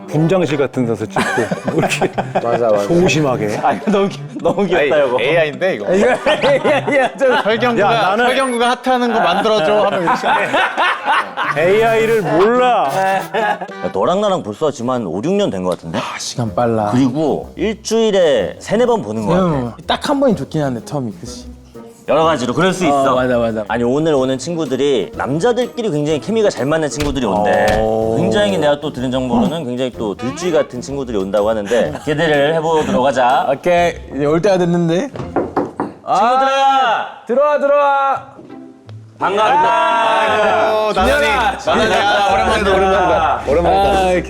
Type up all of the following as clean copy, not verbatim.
분장실 같은 데서 찍고 뭐 이렇게 맞아. 소심하게. 아 너무 귀엽다 이거. AI인데 이거. 야, 나는- 설경구가 핫하는 거 만들어줘 하면 이렇게. AI를 몰라. 야, 너랑 나랑 벌써 지금 한 5, 6년 된 것 같은데? 시간 빨라. 그리고 일주일에 3-4번 보는 것 같아. 딱 한 번이 좋긴 한데 텀이 그치. 여러 가지로 그럴 수 있어. 맞아. 아니 오늘 오는 친구들이 남자들끼리 굉장히 케미가 잘 맞는 친구들이 온대. 굉장히 내가 또 들은 정보로는 굉장히 또 들쥐 같은 친구들이 온다고 하는데 기대를 해보도록 하자. 오케이 이제 올 때가 됐는데. 친구들아 들어와. 반갑다. 나나야 오랜만이다.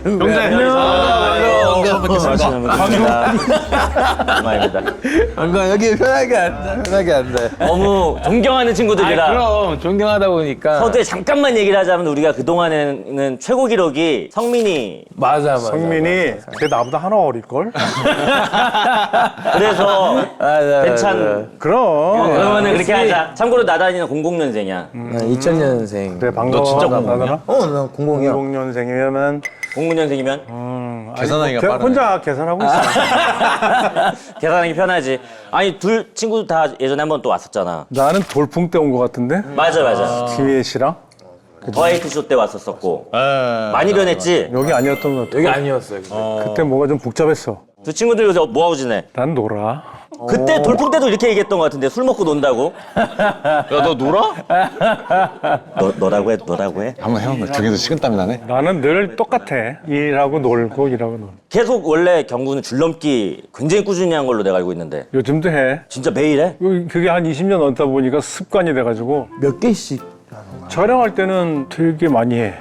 정말입니다. 안가 여기 편하게 앉아. 너무 존경하는 친구들이라. 그럼 존경하다 보니까. 서두에 잠깐만 얘기를 하자면 우리가 그동안에는 최고 기록이 성민이 맞아. 성민이 걔 나보다 하나 어릴걸? 그래서 맞아. 괜찮. 그럼. 그러면은 그렇게 하자. 참고로 나단이는 00년생이야. 2000년생. 그래 반가워. 너 진짜 공공이야? 나 00이야. 00년생이면 00년생이면 계산하기가 빠르네. 혼자 계산하고 있어. 계산하기 편하지. 아니 둘 친구들 다 예전에 한번 또 왔었잖아. 나는 돌풍 때 온 것 같은데? 맞아. 뒤에 씨랑? 더 에이트 쇼 때 왔었었고 에, 많이 변했지. 여기 아니었던 것 같아. 여기 아니었어요. 근데. 그때 뭐가 좀 복잡했어. 두 친구들 요새 뭐 하고 지내? 난 놀아. 그때 돌풍 때도 이렇게 얘기했던 것 같은데 술 먹고 논다고. 야, 너 놀아? 너라고 해. 한번 해본 거 중에서 식은땀이 나네. 나는 늘 똑같아. 일하고 놀고 일하고 놀고. 계속 원래 경구는 줄넘기 굉장히 꾸준히 한 걸로 내가 알고 있는데 요즘도 해. 진짜 매일 해? 그게 한 20년 넘다 보니까 습관이 돼가지고 몇 개씩. 촬영할 때는 되게 많이 해.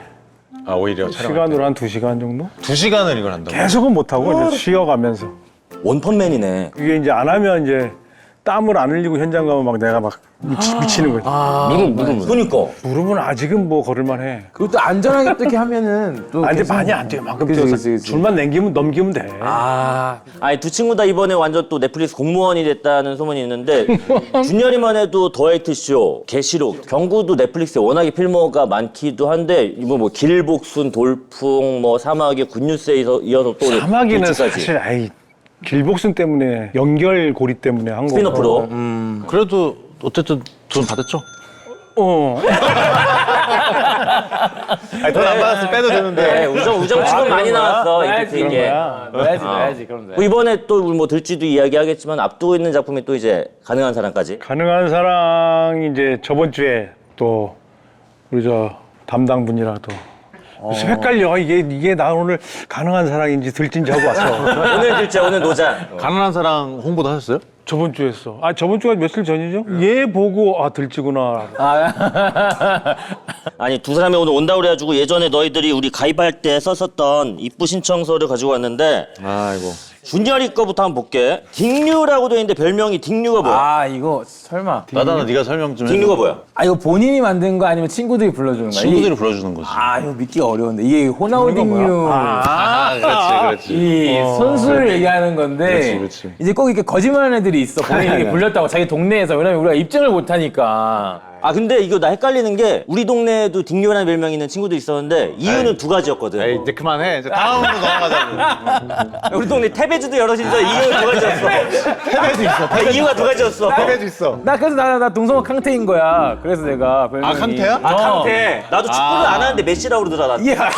아 오히려 촬영. 시간으로 한 2시간 정도? 2시간을 이걸 한다고? 계속은 못하고 이제 쉬어가면서. 원펀맨이네. 이게 이제 안 하면 이제 땀을 안 흘리고 현장 가면 막 내가 막 미치는 거지. 무릎. 그니까. 무릎은 아직은 뭐 걸을만 해. 그것도 안전하게 어떻게 하면은 또. 아, 근데 계속- 많이 안 돼. 만큼 그치, 뛰어서 그치, 그치. 줄만 넘기면 돼. 아니 두 친구 다 이번에 완전 또 넷플릭스 공무원이 됐다는 소문이 있는데 준열이만 해도 더 에이트 쇼, 계시록, 경구도 넷플릭스에 워낙에 필모가 많기도 한데 이거 뭐 길복순, 돌풍, 뭐 사막의 굿뉴스에 이어서 또 사마귀는 돌치까지. 사실 길복순 때문에 연결고리 때문에 한 거고. 스피너프로. 그래도 어쨌든 돈 받았죠? 아니 돈 안 받았으면 빼도 되는데. 네, 우정 치고 많이 나왔어 넣어야지, 이게. 그런 거야. 넣어야지, 그럼 돼. 뭐 이번에 또 우리 뭐 들쥐도 이야기하겠지만 앞두고 있는 작품이 또 이제 가능한 사람까지. 가능한 사랑이 이제 저번 주에 또 우리 저 담당 분이랑 또 그래서 헷갈려. 이게 나 오늘 가능한 사랑인지 들진지 하고 왔어. 오늘 들쥐 오늘 노자. 가난한 사랑 홍보도 하셨어요? 저번 주에 했어. 저번 주가 며칠 전이죠? 얘 보고 들쥐구나. 아니 두 사람이 오늘 온다고 그래가지고 예전에 너희들이 우리 가입할 때 썼었던 입부 신청서를 가지고 왔는데 아이고. 준열이 거부터 한번 볼게. 딩류라고 돼 있는데 별명이 딩류가 뭐야? 이거 설마. 나다나 네가 설명 좀 해. 딩류가 뭐야? 이거 본인이 만든 거 아니면 친구들이 불러주는 거야? 친구들이 불러주는 거지. 이거 믿기가 어려운데 이게 호나우딩류 그렇지. 이 선수를 얘기하는 건데 그렇지. 이제 꼭 이렇게 거짓말하는 애들이 있어. 본인이 불렸다고 자기 동네에서. 왜냐면 우리가 입증을 못 하니까. 근데 이거 나 헷갈리는 게 우리 동네에도 딩류라는 별명이 있는 친구들이 있었는데 이유는 두 가지였거든. 에이 이제 그만해. 이제 다음으로 넘어가자고. 우리 동네 태베주도 여럿인데 이유가 두 가지였어. 패배도 있어. 이유가 두 가지였어. 패배도 있어. 나 그래서 나 동성아 캉테인 거야. 그래서 내가 별명이. 캉테야? 캉테. 나도 축구를 안 하는데 메시라고 그러더라. 나.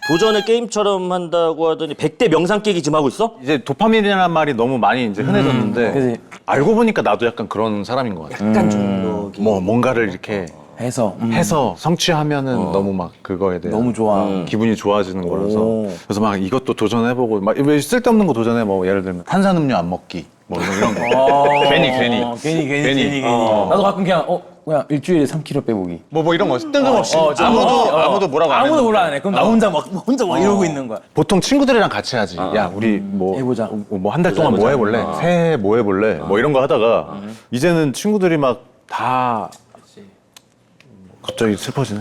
도전을 게임처럼 한다고 하더니 100대 명상 깨기 지금 하고 있어? 이제 도파민이라는 말이 너무 많이 이제 흔해졌는데 그치. 알고 보니까 나도 약간 그런 사람인 것 같아. 약간 중독이. 뭐 뭔가를 이렇게 해서. 해서 성취하면은 너무 막 그거에 대한 너무 좋아. 기분이 좋아지는 거라서 오. 그래서 막 이것도 도전해보고 막 왜 쓸데없는 거 도전해 뭐 예를 들면 탄산음료 안 먹기 뭐 이런 거 괜히 괜히. 나도 가끔 그냥 일주일에 3kg 빼보기. 뭐 이런 거 뜬금없이 아무도 뭐라고 안 아무도 해도 몰라 안 해. 그럼 나 혼자 막 이러고 있는 거야. 보통 친구들이랑 같이 하지. 야 우리 뭐 해보자. 뭐 한 달 동안 뭐 해볼래? 새해 뭐 해볼래? 뭐 이런 거 하다가 이제는 친구들이 막 다 갑자기 슬퍼지네.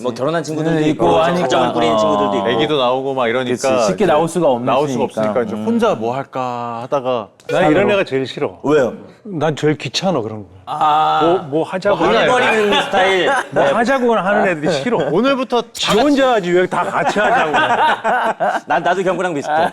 뭐 결혼한 친구들도 있고 있고 하니까. 가정을 꾸리는 친구들도 있고. 애기도 나오고 막 이러니까 그치, 쉽게 나올 수가 없으니까 없으니까. 이제 혼자 뭐 할까 하다가 난 이런 애가 제일 싫어. 왜요? 난 제일 귀찮아 그런 거. 뭐 하자고 버리는 스타일. 뭐 하자고는 하는 애들이 싫어. 오늘부터 지 혼자 하지 왜 다 같이 하자고. 나도 경구랑 비슷해.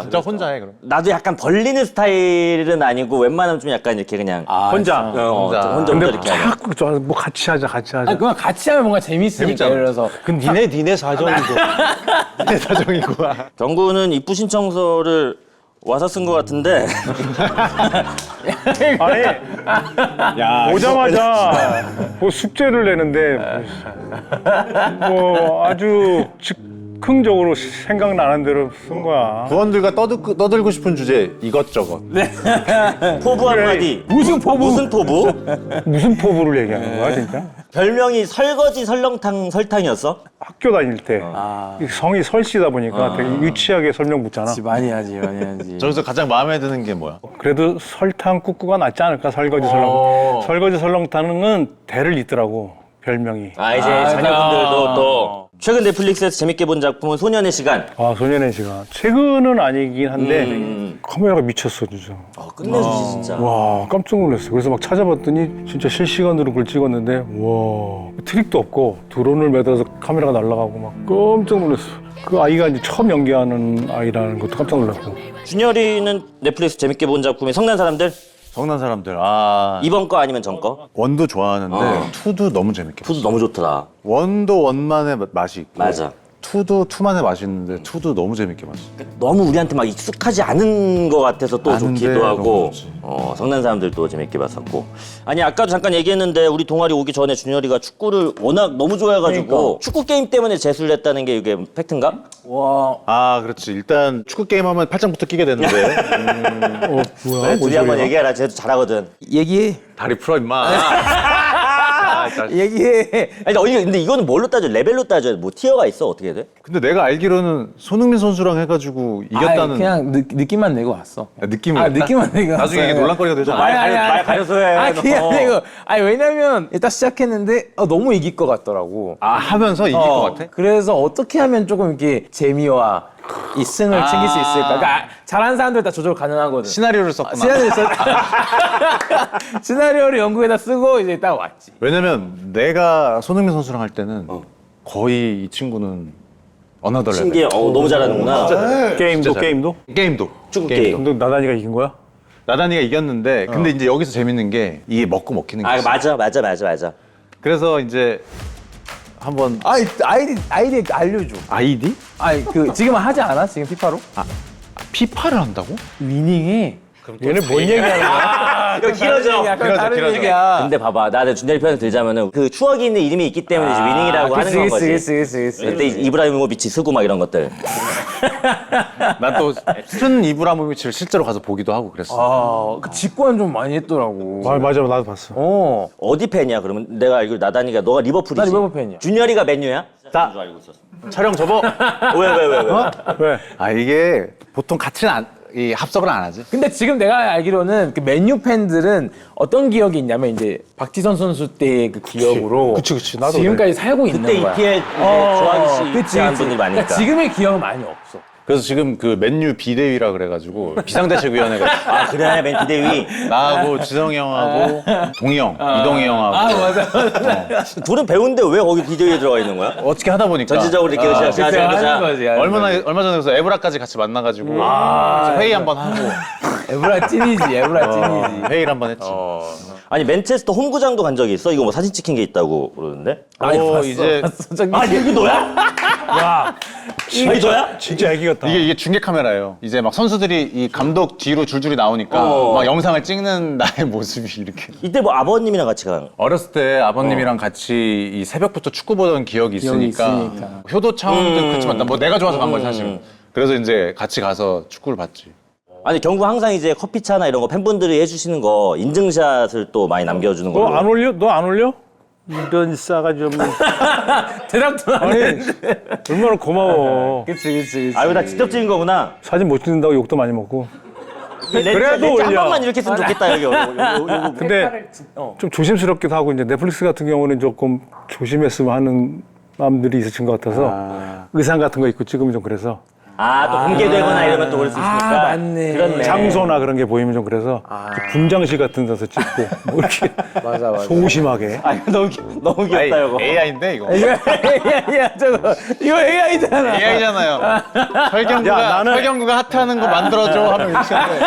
진짜 혼자 해 그럼. 나도 약간 벌리는 스타일은 아니고 웬만하면 좀 약간 이렇게 그냥 혼자. 혼자 근데 이렇게 하자. 자꾸 뭐 같이 하자. 아니, 그건 같이 하면 뭔가 재밌으니까. 예를 들어서 그 니네 사정이고. 내 사정이고. 경구는 입부 신청서를 와서 쓴 것 같은데 아니 오자마자 뭐 숙제를 내는데 뭐 아주 즉흥적으로 생각나는 대로 쓴 거야. 부원들과 떠들고 싶은 주제 이것저것. 포부 한마디. 무슨 포부? 무슨 포부? 무슨 포부를 얘기하는 거야 진짜? 별명이 설거지 설렁탕이었어? 학교 다닐 때 이 성이 설씨다 보니까 되게 유치하게 설명 붙잖아. 많이 하지. 저기서 가장 마음에 드는 게 뭐야? 그래도 설탕 꾹꾹가 낫지 않을까? 설거지 설렁탕. 설거지 설렁탕은 대를 잇더라고 별명이. 아 이제 자녀분들도 또 최근 넷플릭스에서 재밌게 본 작품은 소년의 시간. 아 소년의 시간. 최근은 아니긴 한데 카메라가 미쳤어 진짜. 끝내주지 진짜. 와 깜짝 놀랐어. 그래서 막 찾아봤더니 진짜 실시간으로 그걸 찍었는데 와 트릭도 없고 드론을 매달아서 카메라가 날아가고 막 깜짝 놀랐어. 그 아이가 이제 처음 연기하는 아이라는 것도 깜짝 놀랐고. 준열이는 넷플릭스 재밌게 본 작품이 성난 사람들? 성난 사람들. 이번 거 아니면 전 거? 원도 좋아하는데 투도 너무 재밌게 봤어. 투도 너무 좋더라. 원도 원만의 맛이 있고 맞아. 투도 투만의 맛이 있는데 투도 너무 재밌게 봤어. 너무 우리한테 막 익숙하지 않은 것 같아서 또 아는데 좋기도 너무 하고 좋지. 성난 사람들도 재밌게 봤었고. 아니 아까도 잠깐 얘기했는데 우리 동아리 오기 전에 준열이가 축구를 워낙 너무 좋아해가지고 축구 게임 때문에 재수를 했다는 게 이게 팩트인가? 그렇지. 일단 축구 게임 하면 팔짱부터 끼게 되는데 뭐야? 둘이 한번 얘기해라. 쟤도 잘하거든. 얘기해. 다리 풀어 임마. 얘기해. 아니 근데 이거는 뭘로 따져? 레벨로 따져? 뭐 티어가 있어? 어떻게 돼? 근데 내가 알기로는 손흥민 선수랑 해가지고 이겼다는 그냥 느낌만 내고 왔어. 느낌을. 느낌만 내고 왔어. 나중에 이게 논란거리가 되잖아. 말 가려서 해. 그게 아니고. 왜냐면 일단 시작했는데 너무 이길 것 같더라고. 하면서 이길 것 같아? 그래서 어떻게 하면 조금 이렇게 재미와 이 승을 챙길 수 있을까? 그러니까 잘하는 사람들 다 조절 가능하거든. 시나리오를 썼구나. 시나리오를 연구에다 쓰고 이제 딱 왔지. 왜냐면 내가 손흥민 선수랑 할 때는 거의 이 친구는 어나더 레벨. 신기해. 너무 잘하는구나. 게임도 게임도? 게임도. 축구 게임. 근데 나단이가 이긴 거야? 나단이가 이겼는데 근데 이제 여기서 재밌는 게 이게 먹고 먹히는 게 있어. 맞아. 그래서 이제 한번 아이디 알려줘. 아이디? 지금 하지 않아? 지금 피파로? 피파를 한다고? 위닝해. 얘네 뭔 얘기하는 거야? 이거 길어져. 약간 다른 길어져. 얘기야. 근데 봐봐. 나는 준열이 편을 들자면은 그 추억이 있는 이름이 있기 때문에 이제 위닝이라고 하는 건 거지. 그치. 그때 이브라이모비치 쓰고 막 이런 것들. 난 또 스튼 이브라모비치를 실제로 가서 보기도 하고 그랬어. 그 직관 좀 많이 했더라고. 맞아 나도 봤어. 어디 팬이야? 그러면 내가 알기로 나단이가 너가 리버풀이지. 나 리버풀 팬이야. 준열이가 맨유야? 자, 촬영 접어. 왜? 왜? 이게 보통 같이는 이 합석을 안 하지. 근데 지금 내가 알기로는 그 맨유 팬들은 어떤 기억이 있냐면 이제 박지선 선수 때의 그 기억으로 그치. 나도 지금까지 살고 있는 그때 거야. EPL 좋아하기 시작한 분들이 많으니까. 그러니까 지금의 기억은 많이 없어. 그래서 지금 그 맨유 비대위라 그래가지고 비상대책위원회가 아 그래 맨 비대위. 나하고 지성이 형하고 동희 형, 이동희 형하고 맞아. 둘은 배우인데 왜 거기 비대위에 들어가 있는 거야? 어떻게 하다 보니까 전체적으로 이렇게 하는 해보자. 거지. 얼마 전에 그래서 에브라까지 같이 만나가지고 같이 회의 한번 하고 에브라 찐이지. 회의를 한번 했지. 아니 맨체스터 홈구장도 간 적이 있어? 이거 뭐 사진 찍힌 게 있다고 그러는데? 봤어. 이제 저기 여기 너야? 야 이게 너야? 진짜 애기 같다. 이게 중계 카메라예요. 이제 막 선수들이 이 감독 뒤로 줄줄이 나오니까 막 영상을 찍는 나의 모습이 이렇게. 이때 뭐 아버님이랑 같이 간. 어렸을 때 아버님이랑 같이 이 새벽부터 축구 보던 기억이 있으니까 효도 차원도 그렇지만 뭐 내가 좋아서 간 거지 사실은. 그래서 이제 같이 가서 축구를 봤지. 아니 경구 항상 이제 커피차나 이런 거 팬분들이 해주시는 거 인증샷을 또 많이 남겨주는 걸로. 너 안 올려? 너 안 올려? 이런 싸가지 없는. 대답도 안 아니 해. 얼마나 고마워. 그치. 아유 나 직접 찍은 거구나. 사진 못 찍는다고 욕도 많이 먹고. 그래도 한 올려. 번만 이렇게 했으면 좋겠다 여기. 요거. 근데 좀 조심스럽기도 하고 이제 넷플릭스 같은 경우는 조금 조심했으면 하는 마음들이 있으신 것 같아서 의상 같은 거 입고 찍으면 좀 그래서. 또 공개되거나 이러면 또 그럴 수 있으니까. 맞네. 그렇네. 장소나 그런 게 보이면 좀 그래서 분장실 같은 데서 찍고 뭐 이렇게 맞아. 소심하게. 이거 너무 귀엽다 이거. AI인데 이거. 이거 AI야 저거. 이거 AI잖아. AI잖아요. 야, 나는- 설경구가 핫하는 거 만들어줘 하면 이렇게 하는데.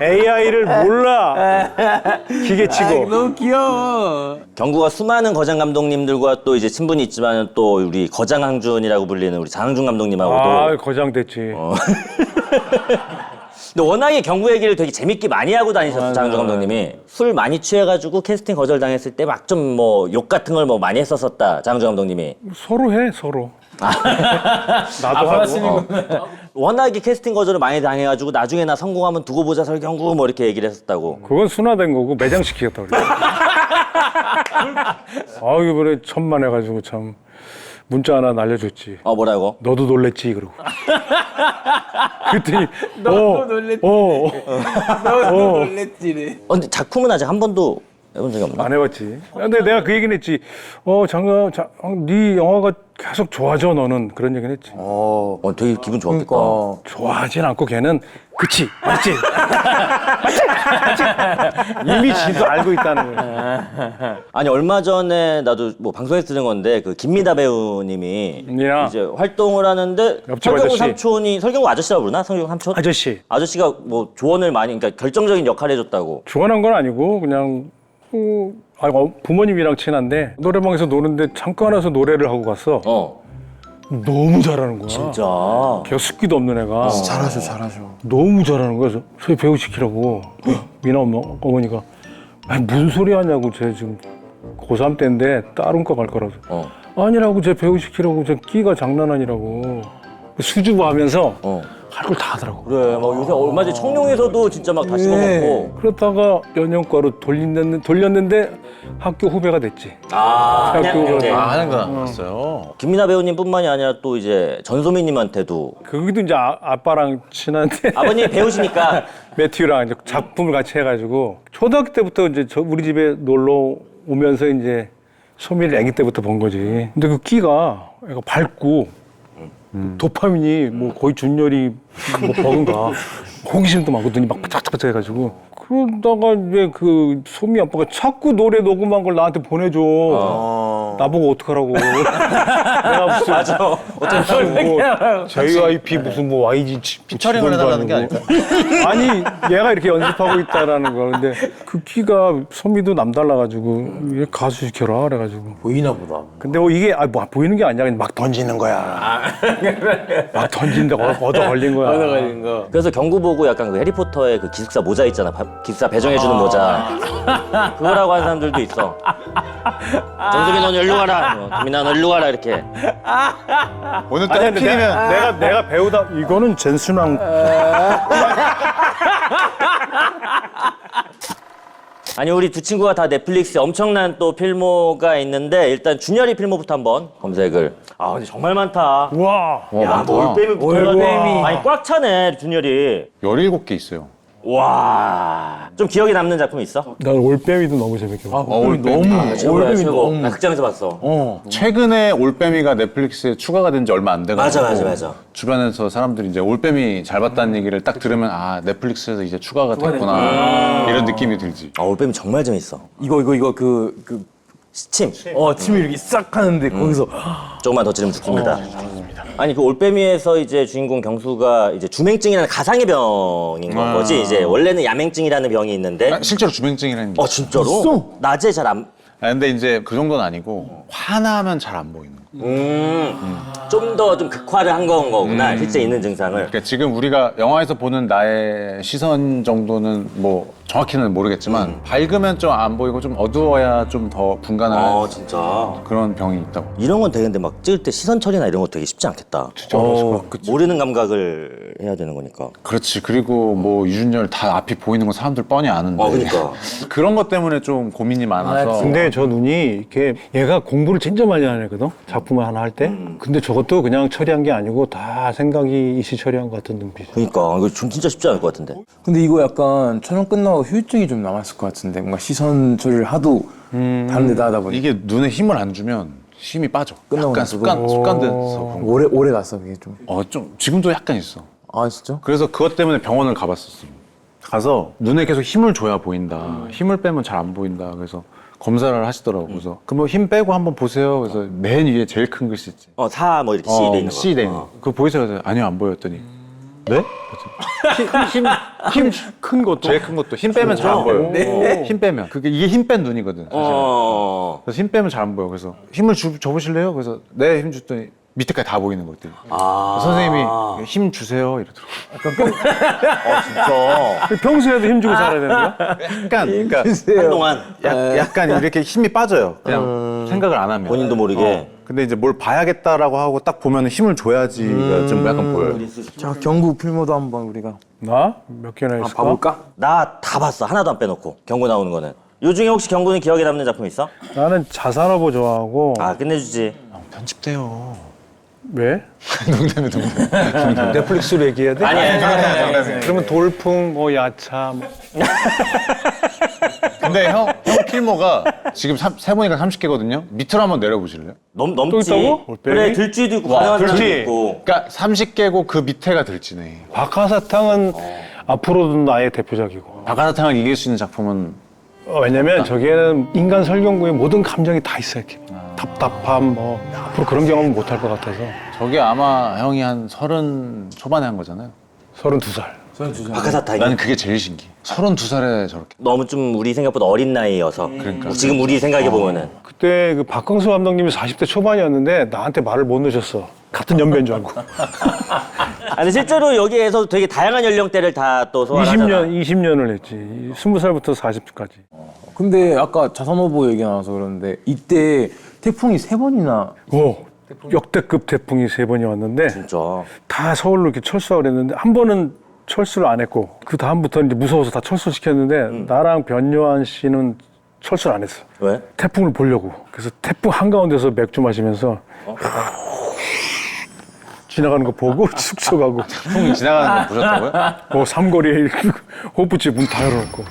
AI를 몰라. 기계치고. 너무 귀여워. 경구가 수많은 거장 감독님들과 또 이제 친분이 있지만 또 우리 거장 항준이라고 불리는 우리 장항준 감독님하고도 거장됐지. 근데 워낙에 경구 얘기를 되게 재밌게 많이 하고 다니셨어 장항준 감독님이. 술 많이 취해가지고 캐스팅 거절당했을 때 막 좀 뭐 욕 같은 걸 뭐 많이 했었었다 장항준 감독님이. 서로 해, 서로. 나도 하고. 워낙에 캐스팅 거절을 많이 당해가지고 나중에 나 성공하면 두고 보자 설경구 뭐 이렇게 얘기를 했었다고. 그건 순화된 거고 매장시키겠다고 그래. 이번에 천만해가지고 참 문자 하나 날려줬지. 뭐라고? 너도 놀랬지 그러고. 그랬더니 너도 놀랬지. 너도 놀랬지네. 근데 작품은 아직 한 번도 해본 적이 없나? 안 해봤지. 근데 내가 그 얘기는 했지. 네 영화가 계속 좋아져 너는 그런 얘기는 했지. 되게 기분 좋았겠다. 그러니까. 좋아하진 않고 걔는 그치 맞지. 맞지. 이미 지도 알고 있다는 거야. 아니 얼마 전에 나도 뭐 방송에서 들은 건데 그 김미다 배우님이 야. 이제 활동을 하는데 옆집 설경구 아저씨. 삼촌이 설경구 아저씨라고 부르나? 설경구 삼촌? 아저씨 아저씨가 뭐 조언을 많이 그러니까 결정적인 역할을 해줬다고. 좋아하는 건 아니고 그냥 부모님이랑 친한데 노래방에서 노는데 잠깐 와서 노래를 하고 갔어. 너무 잘하는 거야. 진짜. 걔가 습기도 없는 애가 잘하셔. 너무 잘하는 거야. 그래서 저희 배우 시키라고 미나 어머니가 무슨 소리 하냐고. 쟤 지금 고3 때인데 다른과 갈 거라서. 아니라고 쟤 배우 시키라고. 쟤 끼가 장난 아니라고. 수줍어 하면서 할 걸 다 하더라고. 그래 막 요새 얼마 전에 청룡에서도 진짜 막 다시 먹고. 그러다가 연영과로 돌렸는데 학교 후배가 됐지. 그냥 이제 하는 거 봤어요. 김미나 배우님뿐만이 아니라 또 이제 전소민님한테도 그기도 이제 아빠랑 친한데 아버님 배우시니까 매튜랑 이제 작품을 같이 해가지고 초등학교 때부터 이제 우리 집에 놀러 오면서 이제 소미를 아기 때부터 본 거지. 근데 그 끼가 애가 밝고 도파민이 뭐 거의 준열이 뭐 버금가 호기심도 많거든요. 막 바짝바짝 해가지고 그러다가 이제 그 소미 아빠가 자꾸 노래 녹음한 걸 나한테 보내줘. 나보고 어떡하라고. 내가 무슨 맞아. 무슨 뭐 JYP 무슨 뭐 YG 피처링을 해달라는 게 아닐까? 아니 얘가 이렇게 연습하고 있다라는 거. 근데 그 키가 소미도 남달라가지고 얘 가수 시켜라 그래가지고. 보이나 보다. 근데 뭐 이게 뭐 보이는 게 아니라 그냥 막 던지는 거야. 막 던진다고 얻어 걸린 거야. 걸린 거. 그래서 경구 보고 약간 그 해리포터의 그 기숙사 모자 있잖아. 기숙사 배정해주는 모자. 그거라고 하는 사람들도 있어. 정석이 넌 일로 가라. 김민아 넌 일로 가라 이렇게. 오늘 또 아니 근데 해피면 내가 배우다 이거는 젠순왕. 아니 우리 두 친구가 다 넷플릭스에 엄청난 또 필모가 있는데 일단 준열이 필모부터 한번 검색을. 근데 정말 많다. 와. 야, 뭐 올빼미 올빼미. 아니 꽉 차네 준열이. 17개 있어요. 와. 좀 기억에 남는 작품 있어? 난 올빼미도 너무 재밌게 봤어. 너무 최고야, 최고. 나 극장에서 봤어. 최근에 올빼미가 넷플릭스에 추가가 된 지 얼마 안 돼가지고 맞아. 주변에서 사람들이 이제 올빼미 잘 봤다는 얘기를 딱 들으면 넷플릭스에서 이제 추가가 됐구나 이런 느낌이 들지. 올빼미 정말 재밌어. 이거 그 침. 침이 이렇게 싹 하는데 거기서 조금만 더 찌르면 죽습니다. 아니 그 올빼미에서 이제 주인공 경수가 이제 주맹증이라는 가상의 병인 건 거지. 이제 원래는 야맹증이라는 병이 있는데. 실제로 주맹증이라는 게 진짜로? 있어? 낮에 잘 안. 근데 이제 그 정도는 아니고 화나면 잘 안 보이는 거. 좀 더 좀 극화를 한 거구나. 실제 있는 증상을. 그러니까 지금 우리가 영화에서 보는 나의 시선 정도는 뭐 정확히는 모르겠지만 밝으면 좀 안 보이고 좀 어두워야 좀 더 분간할 진짜. 그런 병이 있다고. 이런 건 되는데 막 찍을 때 시선 처리나 이런 거 되게 쉽지 않겠다. 진짜 어렸을 거야. 모르는 감각을 해야 되는 거니까. 그렇지. 그리고 뭐 유준열 다 앞이 보이는 건 사람들 뻔히 아는데. 그러니까. 그런 것 때문에 좀 고민이 많아서. 근데 저 눈이 이렇게 얘가 공부를 진짜 많이 하는 애거든. 작품을 하나 할 때. 근데 저것도 그냥 처리한 게 아니고 다 생각이 이시 처리한 것 같은 눈빛. 그러니까 이거 좀 진짜 쉽지 않을 것 같은데. 근데 이거 약간 촬영 끝나고 후유증이 좀 남았을 것 같은데 뭔가 시선 처리를 하도 다른 데다 하다 보니 이게 눈에 힘을 안 주면 힘이 빠져. 끝나고 약간 나서도? 습관돼서. 오래 갔어 그게 좀. 좀 지금도 약간 있어. 아 진짜? 그래서 그것 때문에 병원을 가봤었어. 가서 눈에 계속 힘을 줘야 보인다. 힘을 빼면 잘 안 보인다. 그래서 검사를 하시더라고. 그래서 그럼 힘 빼고 한번 보세요. 그래서 맨 위에 제일 큰 글씨 있지. 사 뭐 이렇게 C 돼 있는 거. C 돼 있는 거. 그거 보이세요? 그래서 아니요 안 보였더니. 네? 힘 큰 것도 제일 큰 것도 힘 빼면 잘 안 보여. 힘 빼면 그게 이게 힘 뺀 눈이거든. 사실은. 그래서 힘 빼면 잘 안 보여. 그래서 힘을 줘보실래요? 그래서 네 힘 줬더니 밑에까지 다 보이는 것들. 선생님이 힘 주세요 이러더라고. 진짜. 평소에도 힘주고 살아야 되는 거야? 약간 그러니까 한동안 약간 이렇게 힘이 빠져요. 그냥 생각을 안 하면. 본인도 모르게. 근데 이제 뭘 봐야겠다라고 하고 딱 보면 힘을 줘야지가 좀 약간 보여요. 자 경구 필모도 한번 우리가 나? 몇 개나 있을까? 봐볼까? 나 다 봤어. 하나도 안 빼놓고. 경고 나오는 거는. 요 중에 혹시 경고는 기억에 남는 작품 있어? 나는 자산어보 좋아하고. 아 끝내주지. 편집돼요. 왜? 농담. 넷플릭스로 얘기해야 돼? 아니. 그러면 돌풍, 뭐 야차, 뭐. 근데 형 필모가 지금 세보니까 30개거든요. 밑으로 한번 내려보실래요? 넘지. 있다고? 올빼미? 그래 들쥐도 있고 와, 가능한 사람도 들쥐. 있고. 그러니까 30개고 그 밑에가 들지네. 박하사탕은 앞으로도 나의 대표작이고. 박하사탕을 이길 수 있는 작품은 왜냐면 저기에는 인간 설경구의 모든 감정이 다 있어 이렇게. 답답함, 뭐 앞으로 그런 경험은 못 할 것 같아서. 저게 아마 형이 한 30 초반에 한 거잖아요. 32살. 박하사탕이. 나는 그게 제일 신기해. 32살에 저렇게. 너무 좀 우리 생각보다 어린 나이여서. 그러니까. 지금 우리 생각해 보면은. 그때 그 박광수 감독님이 40대 초반이었는데 나한테 말을 못 넣으셨어. 같은 연배인 줄 알고. 아니 실제로 여기에서 되게 다양한 연령대를 다 또 소화하잖아. 20년을 했지. 20살부터 40까지. 근데 아까 자산어보 얘기 나와서 그러는데 이때 태풍이 3번이나 역대급 태풍이 3번이 왔는데 진짜. 다 서울로 이렇게 철수하고 그랬는데 한 번은 철수를 안 했고 그 다음부터는 이제 무서워서 다 철수시켰는데 나랑 변요한 씨는 철수를 안 했어. 왜? 태풍을 보려고. 그래서 태풍 한가운데서 맥주 마시면서 지나가는 거 보고 숙소 가고 형이 지나가는 거 보셨다고요? 삼거리에 호프집 문 다 열어놓고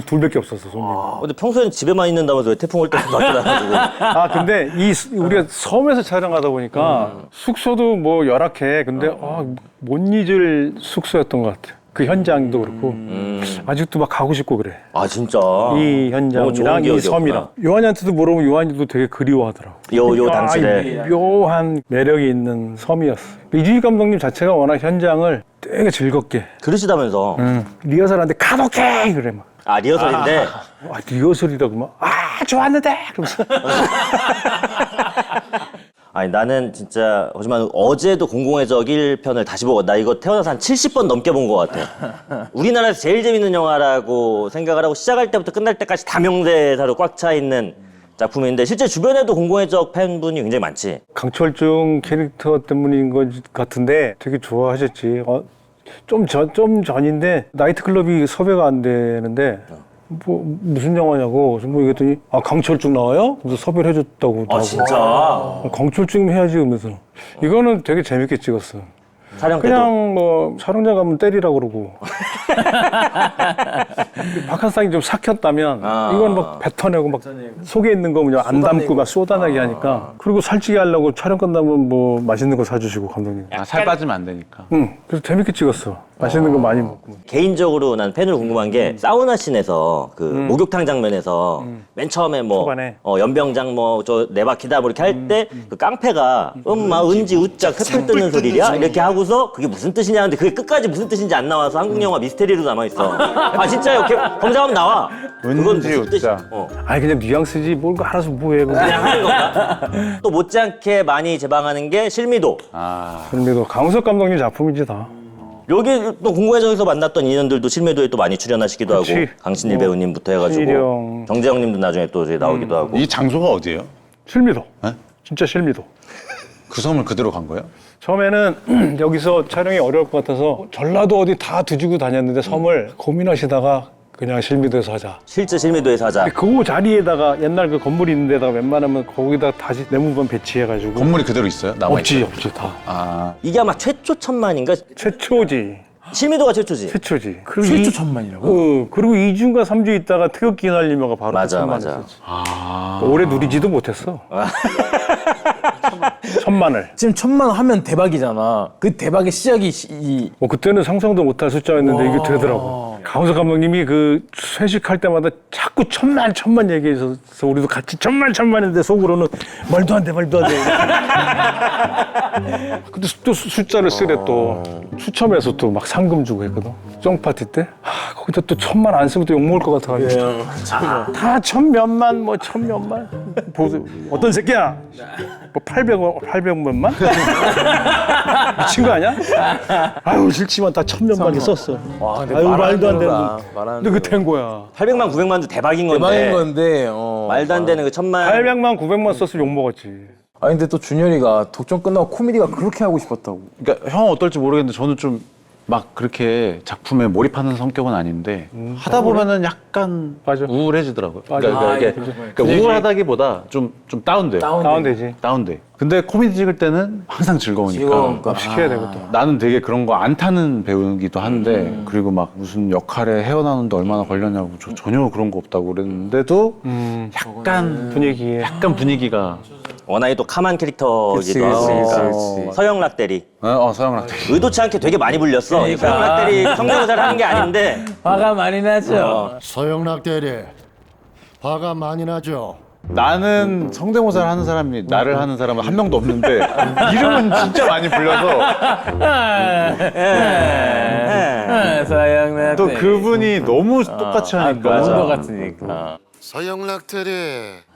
둘밖에 없었어 손님. 근데 평소에는 집에만 있는다면서 왜 태풍 올 때 밖에 나가지고. 근데 우리가 섬에서 촬영하다 보니까 숙소도 뭐 열악해. 근데 못 잊을 숙소였던 것 같아. 그 현장도 그렇고 아직도 막 가고 싶고 그래. 아 진짜. 이 현장이랑 이 기억이었구나. 섬이랑. 요한이한테도 물어보면 요한이도 되게 그리워하더라고. 요 당시에. 이 묘한 매력이 있는 섬이었어. 이주희 감독님 자체가 워낙 현장을 되게 즐겁게 그러시다면서. 리허설하는데 가독해 그래 막. 아 리허설인데. 리허설이라고 막 좋았는데 그러면서. 아니 나는 진짜 하지만 어제도 공공의 적 1편을 다시 보고 나 이거 태어나서 한 70번 넘게 본 것 같아. 우리나라에서 제일 재밌는 영화라고 생각을 하고 시작할 때부터 끝날 때까지 다 명대사로 꽉 차 있는 작품인데 실제 주변에도 공공의 적 팬분이 굉장히 많지. 강철중 캐릭터 때문인 것 같은데 되게 좋아하셨지. 좀 전인데 나이트클럽이 섭외가 안 되는데 뭐 무슨 영화냐고 뭐 이랬더니 강철중 나와요? 그래서 섭외를 해줬다고. 아 진짜? 강철중 해야지 그러면서 이거는 되게 재밌게 찍었어. 촬영 때도? 그냥 뭐 촬영장 가면 때리라고 그러고 박하사탕이 좀 삭혔다면 이건 막 뱉어내고 막 속에 있는 거 그냥 안 담고 막 쏟아내게 하니까. 그리고 살찌게 하려고 촬영 끝나면 뭐 맛있는 거 사주시고 감독님. 살 빠지면 안 되니까. 그래서 재밌게 찍었어. 맛있는 거 많이 먹고. 개인적으로 난 팬으로 궁금한 게 사우나 씬에서 그 목욕탕 장면에서 맨 처음에 뭐 초반에. 연병장 뭐 저 네 바퀴다 뭐 이렇게 할 때 그 깡패가 은지 우짝 횃불 뜨는 소리랴 이렇게 하고서 그게 무슨 뜻이냐 하는데 그게 끝까지 무슨 뜻인지 안 나와서 한국 영화 미스테리로 남아 있어. 아 진짜 이렇게 검색하면 나와. 그건 은지 무슨 뜻이야? 우짝. 아니 그냥 뉘앙스지 뭘 알아서 뭐해. 그냥 하는 건가? 또 못지않게 많이 제방하는 게 실미도. 그럼에도 강우석 감독님 작품이지 다. 여기 또 공공의적에서 만났던 인연들도 실미도에 또 많이 출연하시기도 그치. 하고 강신일 배우님부터 해가지고 신일영. 정재영님도 나중에 또 저기 나오기도 하고. 이 장소가 어디예요? 실미도. 네? 진짜 실미도. 그 섬을 그대로 간 거예요? 처음에는 여기서 촬영이 어려울 것 같아서 전라도 어디 다 뒤지고 다녔는데 섬을 고민하시다가 그냥 실미도에서 하자. 실제 실미도에서 하자. 그 자리에다가 옛날 그 건물이 있는 데다가 웬만하면 거기다 다시 내무반 배치해가지고. 건물이 그대로 있어요? 남아 없지 있어요? 없지 다. 아, 이게 아마 최초 천만인가? 최초지. 실미도가 최초지. 최초지. 그리고 최초 천만이라고? 그리고 2주인가 3주 있다가 태극기 날리며가 바로 맞아, 천만 맞아. 했었지. 오래 누리지도 못했어. 천만을. 지금 1,000만 하면 대박이잖아. 그 대박의 시작이 뭐 그때는 상상도 못할 숫자였는데 이게 되더라고. 강호석 감독님이 그 회식할 때마다 자꾸 천만 얘기해서 우리도 같이 천만 했는데 속으로는 말도 안 돼. 근데 또 숫자를 쓰래 또 추첨해서 또 막 상금 주고 했거든. 쫑파티 때. 거기다 또 1,000만 안 쓰면 또 욕먹을 것 같아가지고. 다 1,000몇만 뭐 1,000몇만. 어떤 새끼야? 뭐 800몇만? 미친 거 아니야? 아유 싫지만 다 1,000몇만이 썼어. 와, 근데 아유 말 말도 안 되는 되는구나. 거. 말 안 근데 그 된 거야. 800만 900만도 대박인 건데. 대박인 건데. 말도 안 되는 그 1,000만. 800만 900만 썼으면 욕먹었지. 아니 근데 또 준열이가 독점 끝나고 코미디가 그렇게 하고 싶었다고. 그러니까 형은 어떨지 모르겠는데 저는 좀 막 그렇게 작품에 몰입하는 성격은 아닌데 하다 보면은 약간 맞아. 우울해지더라고요. 맞아. 그러니까 우울하다기보다 좀 다운돼. 다운되지. 다운돼. 근데 코미디 찍을 때는 항상 즐거우니까. 즐거우니까. 시켜야 되고 또. 나는 되게 그런 거 안 타는 배우이기도 한데 그리고 막 무슨 역할에 헤어나오는데 얼마나 걸렸냐고 전혀 그런 거 없다고 그랬는데도 약간 분위기가 워낙에 또 카만 캐릭터이기도 그치, 하고. 그치. 서영 락대리. 서영락 의도치 않게 되게 많이 불렸어. 그러니까. 서영 락대리 성대모사를 하는 게 아닌데. 화가 많이 나죠. 서영락 대리 화가 많이 나죠. 나는 성대모사를 하는 사람이 나를 하는 사람은 한 명도 없는데 이름은 진짜 많이 불려서 서영락 또 그분이 너무 똑같이 하니까 너무 같으니까. 서영락 대리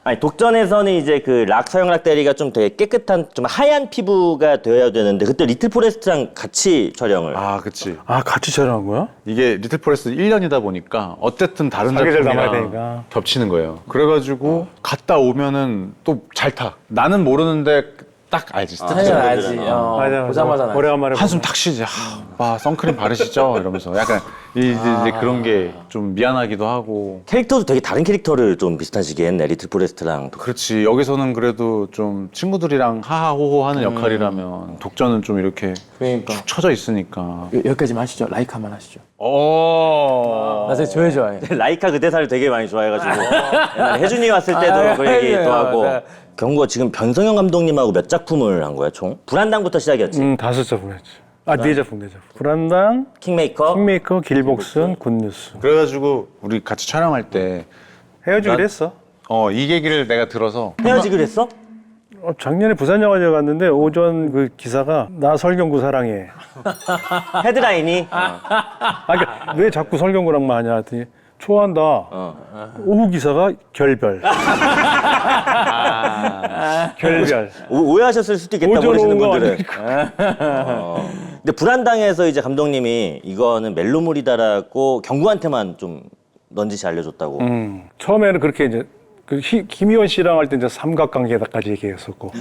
아니 독전에서는 이제 그 락 서영 락대리가 좀 되게 깨끗한 좀 하얀 피부가 되어야 되는데 그때 리틀 포레스트랑 같이 촬영을. 그치. 같이 촬영한 거야? 이게 리틀 포레스트 1년이다 보니까 어쨌든 다른 사계절 작품이랑 남아야 되니까. 겹치는 거예요. 그래가지고 갔다 오면은 또 잘 타. 나는 모르는데 딱 알지. 사실 알지. 맞아. 보자마자 알지. 오래간만에 한숨 탁 쉬지. 선크림 바르시죠? 이러면서 약간 이제 그런 게 좀 미안하기도 하고. 캐릭터도 되게 다른 캐릭터를 좀 비슷한 시기에 했네. 리틀 포레스트랑. 그렇지. 여기서는 그래도 좀 친구들이랑 하하호호 하는 역할이라면 독전은 좀 이렇게 그러니까. 축 처져 있으니까. 여기까지만 하시죠. 라이카만 하시죠. 오. 나 제일 좋아해. 라이카 그 대사를 되게 많이 좋아해가지고 옛날에 혜준이 왔을 때도 그 얘기 또 하고. 맞아. 경구가 지금 변성현 감독님하고 몇 작품을 한 거야 총? 불안당부터 시작이었지. 5작품 했지. 4작품. 불안당, 킹메이커. 킹메이커, 길복슨, 굿뉴스. 그래가지고 우리 같이 촬영할 때 헤어지기로 했어. 이 얘기를 내가 들어서 헤어지기로 했어? 작년에 부산영화제 갔는데 오전 그 기사가 나 설경구 사랑해. 헤드라인이. 그러니까 왜 자꾸 설경구랑만 하냐 했더니 좋아한다. 오후 기사가 결별. 결별. 오해하셨을 수도 있겠다 오전 모르시는 오는 거 분들은. 근데 불안당에서 이제 감독님이 이거는 멜로물이다라고 경구한테만 좀 넌지시 알려줬다고. 처음에는 그렇게 이제 김희원 씨랑 할 때 이제 삼각관계다까지 얘기했었고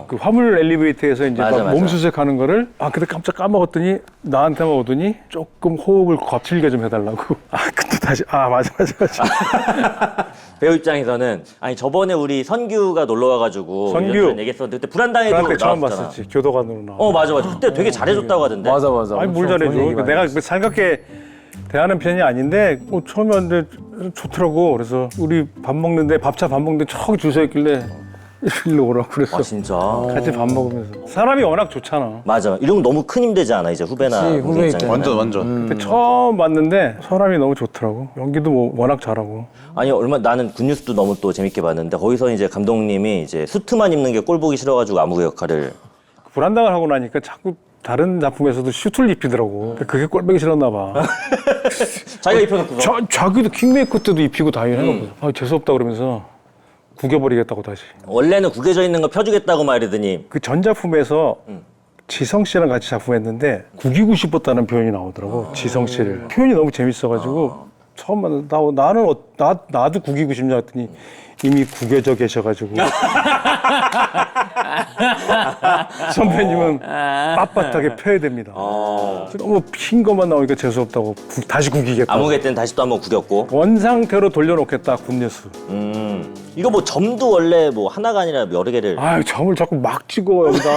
그 화물 엘리베이터에서 이제 맞아, 막 맞아. 몸수색하는 거를 근데 깜짝 까먹었더니 나한테만 오더니 조금 호흡을 거칠게 좀 해달라고. 근데 다시 맞아. 배우 입장에서는 아니 저번에 우리 선규가 놀러 와가지고 선규. 이런 얘기했었는데 그때 불안당에도 그한테 처음 나왔잖아. 봤었지. 교도관으로 나와. 맞아. 그때 되게 잘해줬다고 하던데. 맞아. 아니 뭘 잘해줘. 내가 살갑게 대하는 편이 아닌데 처음에 왔는데 좋더라고. 그래서 우리 밥차 밥 먹는데 저기 줄 서 있길래 일로 오라고 그랬어. 진짜. 같이 밥 먹으면서. 사람이 워낙 좋잖아. 맞아. 이런 거 너무 큰 힘 되지 않아 이제 후배나 그치, 동생 후배 입장에서는. 완전. 근데 처음 봤는데 사람이 너무 좋더라고. 연기도 뭐 워낙 잘하고. 아니 나는 굿뉴스도 너무 또 재밌게 봤는데 거기서 이제 감독님이 이제 수트만 입는 게 꼴 보기 싫어가지고 아무 역할을. 불안당을 하고 나니까 자꾸 다른 작품에서도 슈트를 입히더라고. 그게 꼴보기 싫었나 봐. 자기가 입혀놓고. 자기도 킹메이커 때도 입히고 다 해놓고. 재수없다 그러면서 구겨버리겠다고 다시. 원래는 구겨져 있는 거 펴주겠다고 말이더니. 그 전 작품에서 지성 씨랑 같이 작품했는데 구기고 싶었다는 표현이 나오더라고. 지성 씨를. 표현이 너무 재밌어가지고 처음 만나 나도 구기고 싶냐 했더니 이미 구겨져 계셔가지고 선배님은 빳빳하게 펴야 됩니다. 너무 핀 것만 나오니까 재수없다고 다시 구기겠다. 아무 개땐 다시 또 한번 구겼고. 원상태로 돌려놓겠다. 굿뉴스. 이거 뭐 점도 원래 뭐 하나가 아니라 여러 개를. 점을 자꾸 막 찍어 여기다.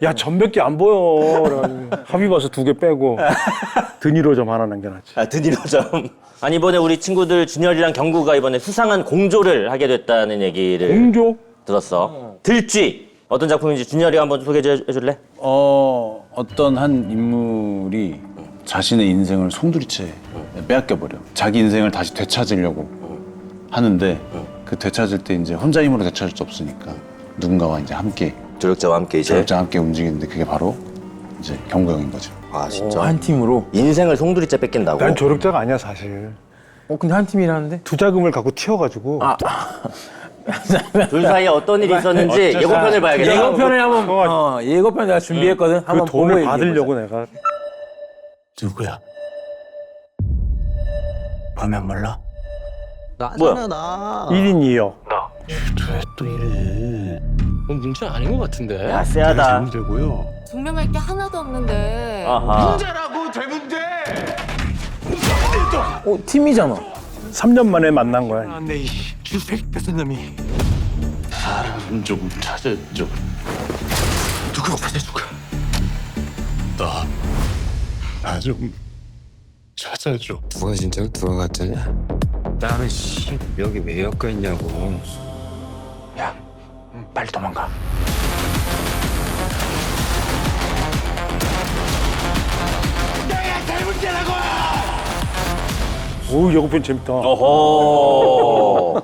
야, 점 몇 개 안 보여. 그래가지고 합의 봐서 2개 빼고 드니로 점 하나 남겨놨지. 드디어 점. 아니 이번에 우리 친구들 준열이랑 경구가 이번에 수상한 공조를 하게 됐다는 얘기를. 공조? 들었어. 들쥐 어떤 작품인지 준열이가 한번 소개해 줄래? 어떤 한 인물이 자신의 인생을 송두리째 빼앗겨 버려. 자기 인생을 다시 되찾으려고 하는데 그 되찾을 때 이제 혼자 힘으로 되찾을 수 없으니까 누군가와 이제 함께 조력자와 함께 이제. 조력자와 함께 움직이는데 그게 바로 이제 경구형인 거죠. 아 진짜. 한 팀으로. 인생을 송두리째 뺏긴다고. 난 조력자가 아니야 사실. 근데 한 팀이라는데? 투자금을 갖고 튀어가지고 둘 사이에 어떤 일이 있었는지 예고편을 봐야겠다. 예고편을 한번 예고편 내가 준비했거든. 그 한번 돈을 보고 받으려고 내가 누구야? 보면 몰라? 뭐야? 1인 2역. 왜 또 이래? 문제 아닌 것 같은데? 야 세하다. 되고요. 증명할 게 하나도 없는데. 아하. 팀이잖아. 3년 만에 만난 거야. 내 주색 같은 놈이 사람 좀 찾아줘. 누구가 찾아줄까? 나 좀 찾아줘. 누가 진짜 누가 가짜냐? 나는 씨 여기 왜 엮여 있냐고. 야, 빨리 도망가. 오 예고편 재밌다. 어허.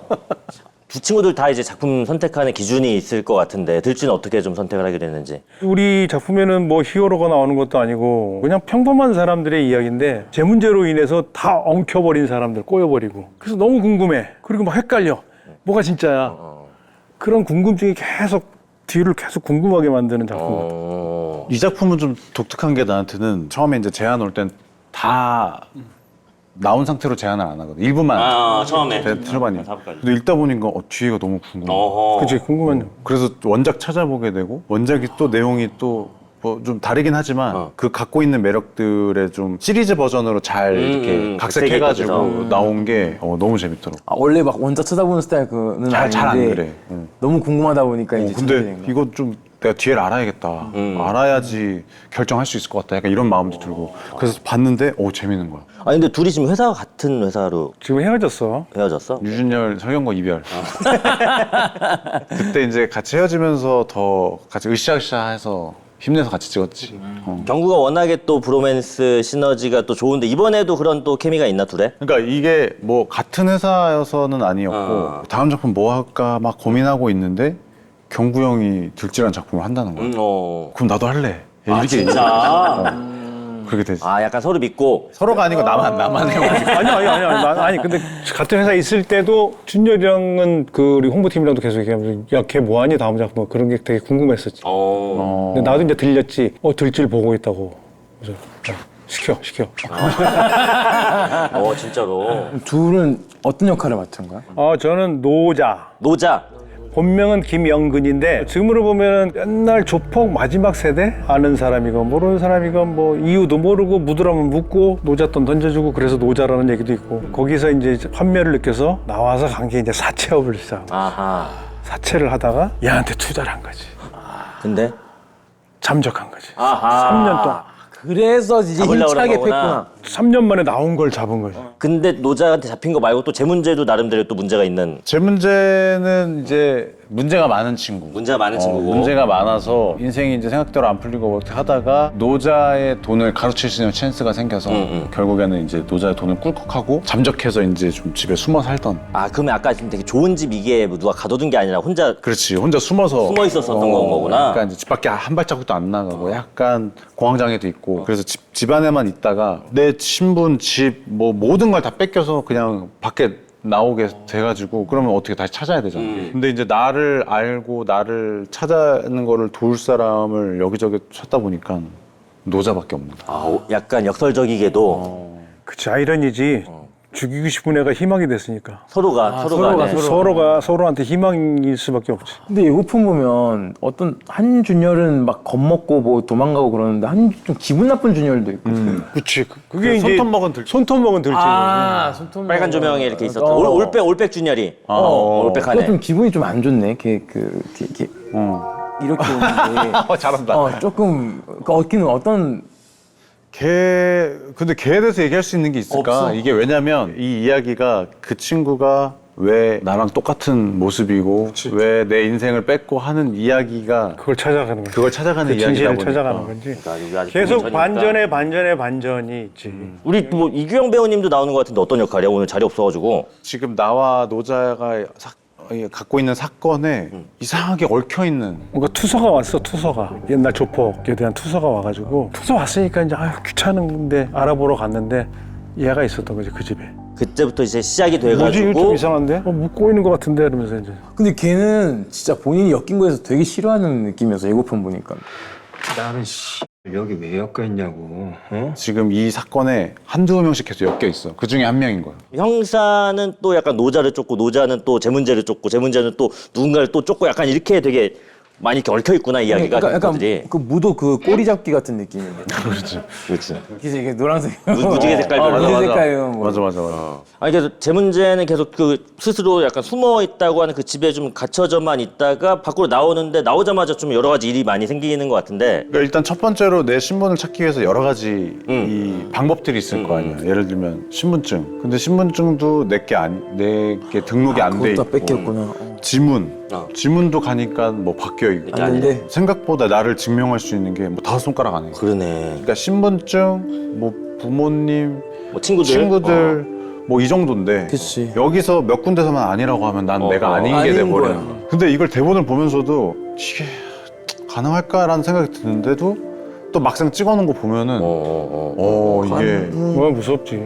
두 친구들 다 이제 작품 선택하는 기준이 있을 것 같은데 들쥐는 어떻게 좀 선택을 하게 됐는지. 우리 작품에는 뭐 히어로가 나오는 것도 아니고 그냥 평범한 사람들의 이야기인데 제 문제로 인해서 다 엉켜버린 사람들 꼬여버리고 그래서 너무 궁금해. 그리고 막 헷갈려. 뭐가 진짜야. 그런 궁금증이 계속 뒤를 계속 궁금하게 만드는 작품. 이 작품은 좀 독특한 게 나한테는 처음에 이제 제안 올 땐 다 나온 상태로 제안을 안 하거든. 일부만 처음에. 들어봤냐. 다음까지. 근데 읽다 보니까 뒤가 너무 궁금해. 어허. 그치 궁금한. 그래서 원작 찾아보게 되고 원작이 또 내용이 또 뭐 좀 다르긴 하지만 그 갖고 있는 매력들의 좀 시리즈 버전으로 잘 이렇게 각색해가지고 각색이 나온 게 너무 재밌더라고. 원래 막 원작 쳐다보는 스타일은 잘 안 아닌데 그래. 응. 너무 궁금하다 보니까 이제 찾게 근데 된 거야. 이거 좀 내가 뒤를 알아야겠다. 알아야지 결정할 수 있을 것 같다. 약간 이런 마음도 들고. 그래서 봤는데 재밌는 거야. 아니 근데 둘이 지금 회사가 같은 회사로 지금 헤어졌어. 헤어졌어? 유준열, 설경과 이별. 그때 이제 같이 헤어지면서 더 같이 으쌰으쌰해서 힘내서 같이 찍었지. 경구가 워낙에 또 브로맨스 시너지가 또 좋은데 이번에도 그런 또 케미가 있나 둘에? 그러니까 이게 뭐 같은 회사여서는 아니었고 다음 작품 뭐 할까 막 고민하고 있는데 경구 형이 들쥐라는 작품을 한다는 거야. 그럼 나도 할래. 이렇게 진짜? 그렇게 되지. 아 약간 서로 믿고. 서로가 아니고 나만 해가지고. 아니 근데 같은 회사에 있을 때도 준열이 형은 그 우리 홍보팀이랑도 계속 얘기하면서 야 걔 뭐하니 다음 작품 그런 게 되게 궁금했었지. 근데 나도 이제 들렸지. 들쥐를 보고 있다고. 그래서 야, 시켜. 진짜로. 둘은 어떤 역할을 맡은 거야? 저는 노자. 노자. 본명은 김영근인데 지금으로 보면 옛날 조폭 마지막 세대 아는 사람이건 모르는 사람이건 뭐 이유도 모르고 묻으라면 묻고 노잣돈 던져주고 그래서 노자라는 얘기도 있고 거기서 이제 환멸을 느껴서 나와서 간 게 이제 사채업을 시작. 아하. 사채를 하다가 얘한테 투자를 한 거지. 근데? 잠적한 거지. 아하. 3년 동안. 그래서 이제 잡으려고 힘차게 그런 거구나. 팼구나. 3년 만에 나온 걸 잡은 거지. 근데 노자한테 잡힌 거 말고 또 제 문제도 나름대로 또 문제가 있는. 제 문제는 이제 문제가 많은 친구. 문제가 많은 친구고. 문제가 많아서 인생이 이제 생각대로 안 풀리고 뭐 이렇게 하다가 노자의 돈을 가로챌 수 있는 찬스가 생겨서 결국에는 이제 노자의 돈을 꿀꺽하고 잠적해서 이제 좀 집에 숨어 살던. 아 그러면 아까 지금 되게 좋은 집 이게 뭐 누가 가둬둔 게 아니라 혼자 그렇지. 혼자 숨어서 숨어 있었었던 건 거구나. 약간 이제 집 밖에 한 발자국도 안 나가고 약간 공황장애도 있고 그래서 집 안에만 있다가 내 신분, 집, 뭐 모든 걸 다 뺏겨서 그냥 밖에 나오게 돼가지고 그러면 어떻게 다시 찾아야 되잖아. 근데 이제 나를 알고 나를 찾아내는 거를 도울 사람을 여기저기 찾다 보니까 노자밖에 없는 거야. 약간 역설적이게도 그치 아이러니지. 죽이고 싶은 애가 희망이 됐으니까. 서로가 서로한테 희망일 수밖에 없지. 근데 예고편 보면 어떤 한 준열은 막 겁먹고 뭐 도망가고 그러는데 한 좀 기분 나쁜 준열도 있고. 그치. 그게 이제 손톱 먹은 들쥐. 손톱 먹은 들쥐. 손톱 빨간 조명에 이렇게 있었던 어. 올백 준열이 올백하네. 그거 좀 기분이 좀 안 좋네. 이렇게 오는데. 잘한다. 조금 얻기는 어떤 근데 걔에 대해서 얘기할 수 있는 게 있을까? 없어. 이게 왜냐면 이 이야기가 그 친구가 왜 나랑 똑같은 모습이고 왜 내 인생을 뺏고 하는 이야기가 그걸 찾아가는 거지. 그걸 찾아가는 그 이야기다 진실을 보니까 찾아가는 건지. 그러니까 이게 아직 계속 보기 전이니까. 반전에 반전에 반전이 있지. 우리 뭐 이규영 배우님도 나오는 것 같은데 어떤 역할이야? 오늘 자리 없어가지고. 지금 나와 노자가 갖고 있는 사건에 이상하게 얽혀 있는 뭔가 투서가 왔어, 투서가. 옛날 조폭에 대한 투서가 와가지고 투서 왔으니까 이제 아유 귀찮은데 알아보러 갔는데 얘가 있었던 거지 그 집에. 그때부터 이제 시작이 뭐지 이거 좀 돼가지고 이상한데? 뭐 꼬이는 것 같은데 이러면서 이제. 근데 걔는 진짜 본인이 엮인 거에서 되게 싫어하는 느낌이었어 예고편 보니까. 나는 여기 왜 엮여있냐고. 어? 지금 이 사건에 한두 명씩 계속 엮여 있어. 그 중에 한 명인 거야. 형사는 또 약간 노자를 쫓고 노자는 또 재문제를 쫓고 재문제는 또 누군가를 또 쫓고 약간 이렇게 되게 많이 이렇게 얽혀 있구나 이야기가 약간 것들이. 그 무도 그 꼬리 잡기 같은 느낌인데. 그렇지. 그렇지. 그래서 이게 노란색. 무지개 색깔별로. 무지개 맞아. 색깔 뭐. 맞아. 아니 그래서 재문제는 계속 그 스스로 약간 숨어 있다고 하는 그 집에 좀 갇혀져만 있다가 밖으로 나오는데 나오자마자 좀 여러 가지 일이 많이 생기는 것 같은데. 그러니까 일단 첫 번째로 내 신분을 찾기 위해서 여러 가지 이 방법들이 있을 거 아니야. 예를 들면 신분증. 근데 신분증도 내게 등록이 안 돼 그것도 있고. 뺏겼구나. 지문. 지문도 가니까 뭐 바뀌어 있고. 안 된대. 생각보다 나를 증명할 수 있는 게 뭐 5손가락 안에. 그러네. 그러니까 신분증, 뭐 부모님, 뭐 친구들. 친구들 뭐 이 정도인데 그치. 여기서 몇 군데서만 아니라고 하면 난 내가 아닌 게 아닌 돼버리는 거야. 거야. 근데 이걸 대본을 보면서도 이게 가능할까라는 생각이 드는데도 또 막상 찍어놓은 거 보면은 이게 뭐 무섭지.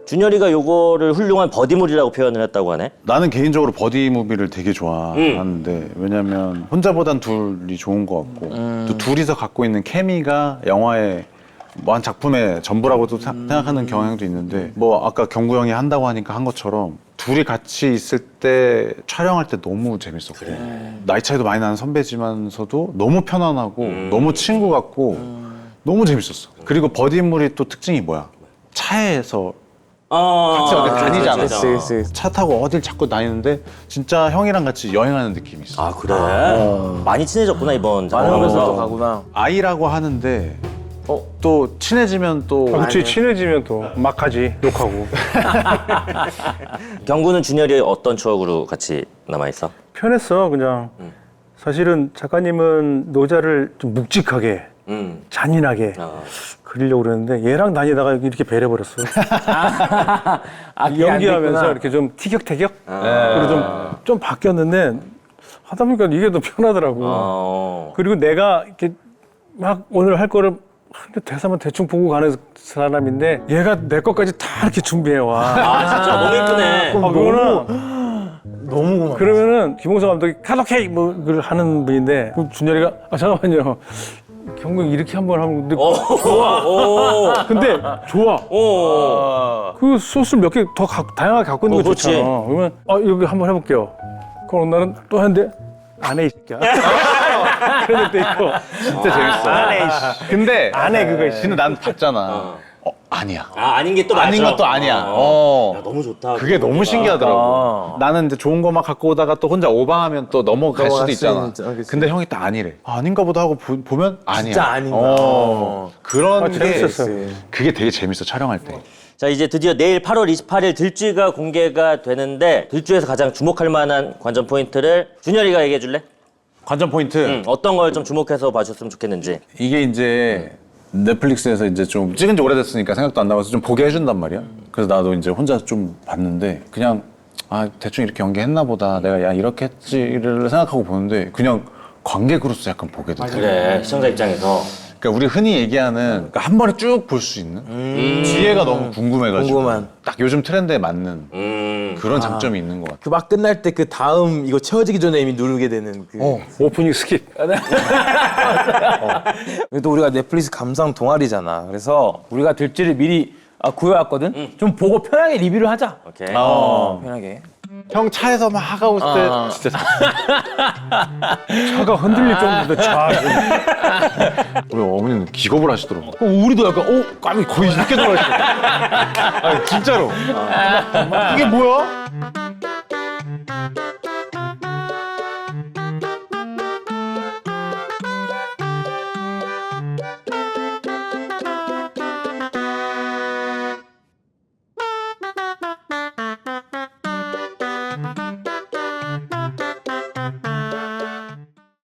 준열이가 요거를 훌륭한 버디물이라고 표현을 했다고 하네. 나는 개인적으로 버디 무비를 되게 좋아하는데 왜냐면 혼자보단 둘이 좋은 것 같고 또 둘이서 갖고 있는 케미가 영화의 뭐 한 작품의 전부라고도 생각하는 경향도 있는데 뭐 아까 경구 형이 한다고 하니까 한 것처럼 둘이 같이 있을 때 촬영할 때 너무 재밌었고 나이 차이도 많이 나는 선배지만서도 너무 편안하고 너무 친구 같고 너무 재밌었어. 그리고 버디물이 또 특징이 뭐야? 차에서 같이 어디 다니잖아. 그치. 차 타고 어딜 자꾸 다니는데 진짜 형이랑 같이 여행하는 느낌이 있어. 아 그래? 많이 친해졌구나 이번 많으면서 또 작업하면서. 가구나. 아이라고 하는데 또 친해지면 또 그렇지 친해지면 또 막 하지 욕하고. 경구는 준열이 어떤 추억으로 같이 남아있어? 편했어 그냥. 사실은 작가님은 노자를 좀 묵직하게 잔인하게 그리려고 그랬는데 얘랑 다니다가 이렇게 배려버렸어. 그게 안 연기하면서 됐구나. 이렇게 좀 티격태격 그리고 좀 바뀌었는데 하다 보니까 이게 더 편하더라고. 그리고 내가 이렇게 막 오늘 할 거를 근데 대사만 대충 보고 가는 사람인데 얘가 내 것까지 다 이렇게 준비해 와. 아 진짜 너무 이쁘네. 그거는 너무 고마워. 그러면은 김홍석 감독이 컷 오케이 뭐 그걸 하는 분인데 그럼 준열이가 잠깐만요. 경구 이렇게 한번 하면 근데 좋아. 근데 좋아. 그 소스를 몇 개 더 다양하게 갖고 있는 거 그렇지. 좋잖아. 그러면 여기 한번 해볼게요. 그럼 나는 또 하는데 안 해 이 새끼야. 그런 것도 있고. 진짜 재밌어. 안 해. 근데 안 해 그거. 근데 난 봤잖아. 아니야. 아닌 게 또 맞아. 아닌 것도 아니야. 야, 너무 좋다. 그게 너무 신기하더라고. 나는 이제 좋은 것만 갖고 오다가 또 혼자 오버하면 또 넘어갈 수도 넘어갈 있잖아. 수 있는, 그치. 근데 형이 또 아니래. 아닌가 보다 하고 보면 아니야. 진짜 아닌 거야. 그런 게 재밌었어요. 그게 되게 재밌어 촬영할 때. 자 이제 드디어 내일 8월 28일 들쥐가 공개가 되는데 들쥐에서 가장 주목할 만한 관전 포인트를 준열이가 얘기해 줄래? 관전 포인트. 어떤 걸 좀 주목해서 봐줬으면 좋겠는지. 이게 이제 넷플릭스에서 이제 좀 찍은 지 오래됐으니까 생각도 안 나면서 좀 보게 해준단 말이야. 그래서 나도 이제 혼자 좀 봤는데 그냥 대충 이렇게 연기했나 보다. 내가 이렇게 했지를 생각하고 보는데 그냥 관객으로서 약간 보게 돼. 그래 시청자 입장에서. 그러니까 우리 흔히 얘기하는 그러니까 한 번에 쭉 볼 수 있는 뒤에가 너무 궁금해가지고 궁금한. 딱 요즘 트렌드에 맞는 그런 장점이 있는 것 같아. 그 막 끝날 때 그 다음 이거 채워지기 전에 이미 누르게 되는 그. 오프닝 스킵. 또 우리가 넷플릭스 감상 동아리잖아. 그래서 우리가 들쥐를 미리 구해왔거든. 좀 보고 편하게 리뷰를 하자. 오케이. 편하게. 형 차에서 막 하고 있을 때 진짜 차가 흔들릴 정도로 차. 우리 어머니는 기겁을 하시더라고. 그럼 우리도 약간 깜이 거의 이렇게 돌아가시더라고. 아니 진짜로. 이게 뭐야?